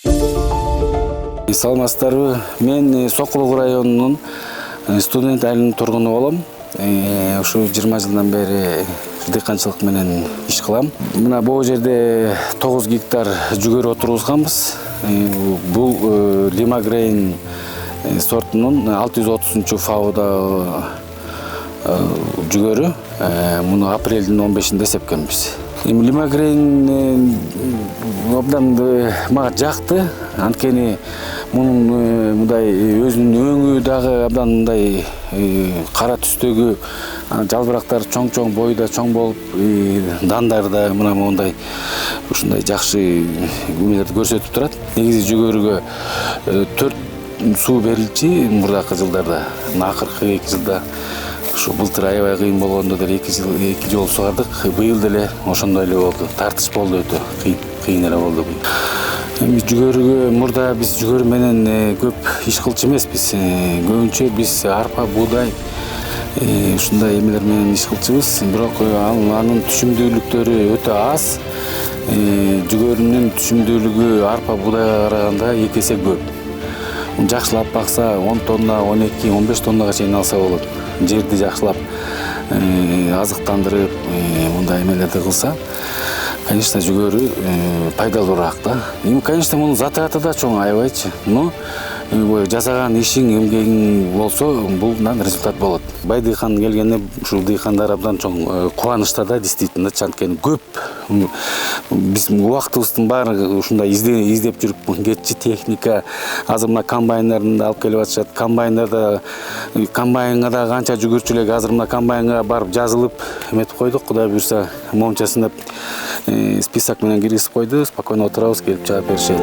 Саламатсыздарбы? Мен Сокулук районунун студент айылынын тургуну болом. Ушу 20 жылдан бери дыйканчылык менен иш кылам. Мына бул жерде 9 гектар жүгөрү отургузганбыз. Бул Лимагрейн сортунун 630 фауда жүгөрү. Муну апрелдин 15-inde сепкенбиз. Лимагрейн абдан мага жакты. Анткени мунун мындай өзүнүн өңү дагы абдан мындай кара түстөгү, жалбырактар чоң бойда чоң болуп, дандар да мына мондай ушундай жакшы эмелерди көрсөтүп турат. Негизи жүгөрүгө 4 суу берилчү мурдакы жылдарда, акыркы 2 жылда. Ушу былтыр аябай кыйын болгондо деле 2 жолу сугардык. Быйыл деле ошондой эле болду. Тартыш болду, өтө кыйын эле болду. Эми жүгөрүгө мурда биз жүгөрү менен көп иш кылчу эмеспиз. Көбүнчө биз арпа, буудай ушундай эмелер менен иш кылчубуз. Бирок анын түшүмдүүлүктөрү өтө аз. Жүгөрүнүн түшүмдүүлүгү арпа, буудайга караганда 2 эсе көп. Жакшылап бакса 10 тонна, 12, 15 тоннага чейин алса болот. Жерди жакшылап азыктандырып, мындай эмелерди кылса, конечно, жүгөрү пайдалуураак да. Эми, конечно, мунун затраты да чоң, аябайчы. Но жасаган ишиң, эмгегиң болсо, булдан результат болот. Бай дыйкан келгенде ушул дыйкандар абдан чоң кубанычта да, действительно, анткени көп. Биз убактыбыздын баары ушундай издеп жүрүп кетчи техника. Азыр мына комбайндарды алып келип атышат. Комбайнга да канча жүгүрчү элек азыр мына комбайнга барып жазылып эметип койдук. Кудай буйрса, момчасын деп список менен киргизип койду. Спокойно отурабыз, келип чыгып беришет.